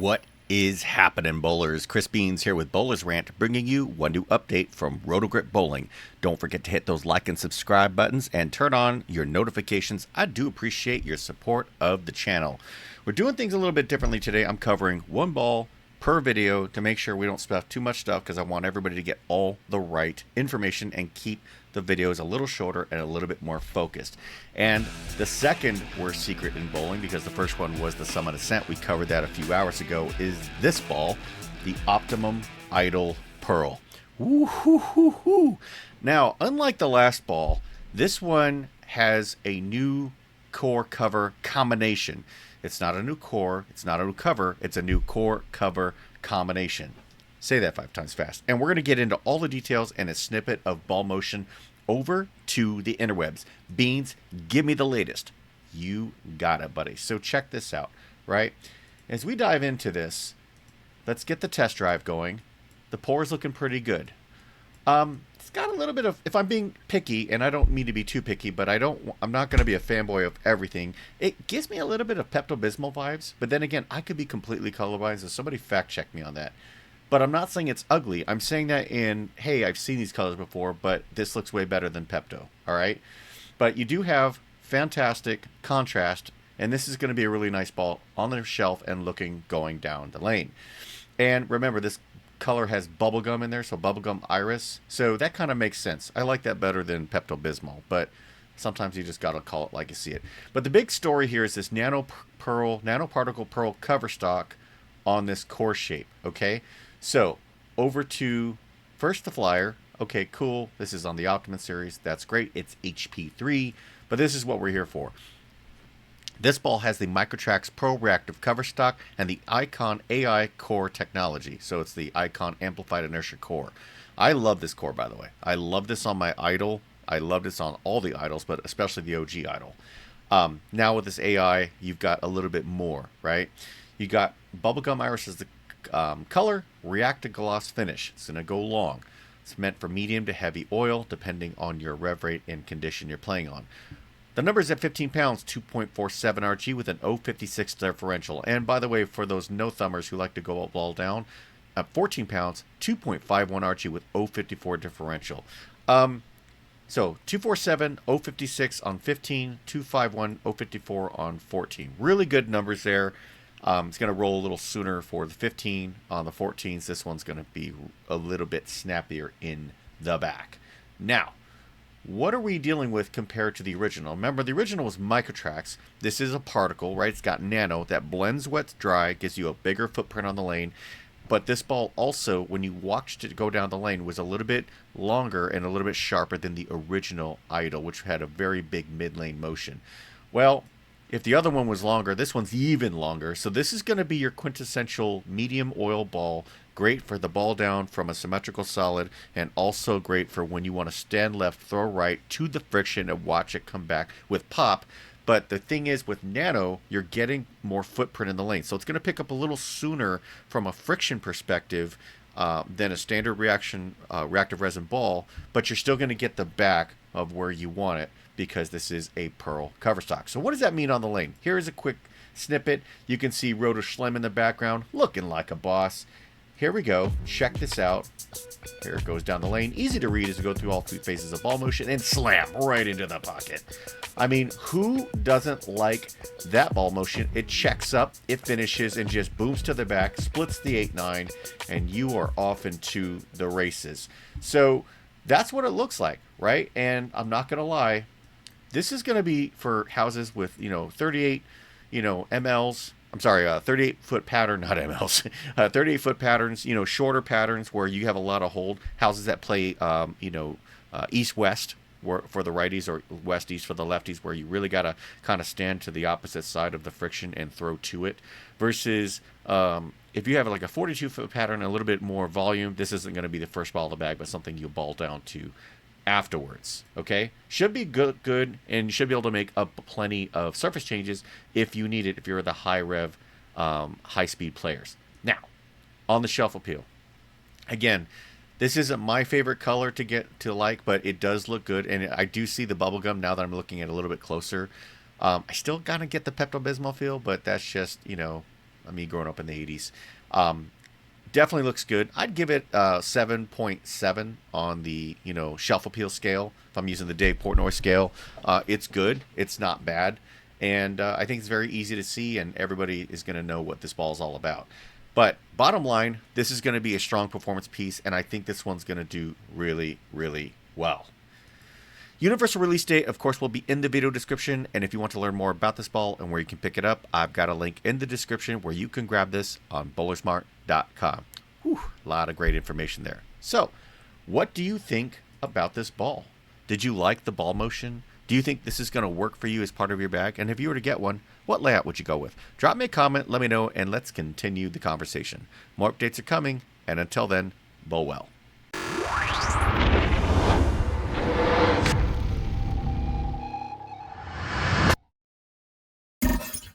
What is happening, bowlers? Chris Beans here with Bowlers Rant, bringing you one new update from Roto Bowling. Don't forget to hit those like and subscribe buttons and turn on your notifications. I do appreciate your support of the channel. We're doing things a little bit differently today. I'm covering one ball per video to make sure we don't stuff too much stuff because I want everybody to get all the right information and keep the videos a little shorter and a little bit more focused. And the second worst secret in bowling, because the first one was the Summit Ascent, we covered that a few hours ago, is this ball, the Optimum Idle Pearl. Woo-hoo-hoo-hoo. Now, unlike the last ball, this one has a new core cover combination. It's not a new core, it's not a new cover, it's a new core cover combination. Say that 5 times fast. And we're going to get into all the details and a snippet of ball motion over to the interwebs. Beans, give me the latest. You got it, buddy. So check this out, right? As we dive into this, let's get the test drive going. The pore's looking pretty good. It's got a little bit of, if I'm being picky, and I don't mean to be too picky, but I'm not going to be a fanboy of everything. It gives me a little bit of Pepto-Bismol vibes, but then again, I could be completely colorblind, so somebody fact check me on that. But I'm not saying it's ugly. I'm saying that in, hey, I've seen these colors before, but this looks way better than Pepto, all right? But you do have fantastic contrast, and this is going to be a really nice ball on the shelf and looking going down the lane. And remember, this color has bubblegum in there, so bubblegum iris. So that kind of makes sense. I like that better than Pepto-Bismol, but sometimes you just got to call it like you see it. But the big story here is this nanoparticle pearl cover stock on this core shape, okay? So, over to first the flyer. Okay, cool. This is on the Optimum series. That's great. It's HP3, but this is what we're here for. This ball has the Microtrax Pro Reactive cover stock and the Icon AI core technology. So it's the Icon Amplified Inertia core. I love this core, by the way. I love this on my Idol. I love this on all the Idols, but especially the OG Idol. Now with this AI, you've got a little bit more, right? You got bubblegum iris as the color, reactive gloss finish. It's going to go long. It's meant for medium to heavy oil, depending on your rev rate and condition you're playing on. The number is at 15 pounds, 2.47 RG with an 0.56 differential. And by the way, for those no-thumbers who like to go up ball down, at 14 pounds, 2.51 RG with 0.54 differential. So 247, 0.56 on 15, 251, 0.54 on 14. Really good numbers there. It's going to roll a little sooner for the 15. On the 14s, this one's going to be a little bit snappier in the back. Now, what are we dealing with compared to the original? Remember, the original was Microtrax. This is a particle, right? It's got nano that blends wet dry, gives you a bigger footprint on the lane. But this ball also, when you watched it go down the lane, was a little bit longer and a little bit sharper than the original Idol, which had a very big mid-lane motion. Well, if the other one was longer, this one's even longer. So this is going to be your quintessential medium oil ball. Great for the ball down from a symmetrical solid, and also great for when you want to stand left, throw right to the friction and watch it come back with pop. But the thing is, with nano, you're getting more footprint in the lane. So it's going to pick up a little sooner from a friction perspective than a standard reactive resin ball, but you're still going to get the back of where you want it, because this is a pearl cover stock. So what does that mean on the lane? Here is a quick snippet. You can see Roto Schlem in the background, looking like a boss. Here we go. Check this out. Here it goes down the lane. Easy to read as we go through all 3 phases of ball motion and slam right into the pocket. I mean, who doesn't like that ball motion? It checks up, it finishes, and just booms to the back, splits the 8-9, and you are off into the races. So that's what it looks like, right? And I'm not going to lie. This is going to be for houses with, 38, MLs. I'm sorry, 38-foot pattern, not MLs. 38-foot patterns, shorter patterns where you have a lot of hold. Houses that play, east-west for the righties or west-east for the lefties, where you really got to kind of stand to the opposite side of the friction and throw to it. Versus if you have like a 42-foot pattern and a little bit more volume, this isn't going to be the first ball of the bag, but something you ball down to afterwards. Okay, should be good, and you should be able to make up plenty of surface changes if you need it, if you're the high rev high speed players. Now, on the shelf appeal, again, this isn't my favorite color to get to like, but it does look good, and I do see the bubblegum now that I'm looking at it a little bit closer. I still gotta get the Pepto-Bismol feel, but that's just, me growing up in the 80s. Definitely looks good. I'd give it 7.7 on the shelf appeal scale. If I'm using the Dave Portnoy scale, it's good. It's not bad, and I think it's very easy to see, and everybody is going to know what this ball is all about. But bottom line, this is going to be a strong performance piece, and I think this one's going to do really, really well. Universal release date, of course, will be in the video description. And if you want to learn more about this ball and where you can pick it up, I've got a link in the description where you can grab this on bowlersmart.com. Whew, a lot of great information there. So, what do you think about this ball? Did you like the ball motion? Do you think this is going to work for you as part of your bag? And if you were to get one, what layout would you go with? Drop me a comment, let me know, and let's continue the conversation. More updates are coming, and until then, bowl well.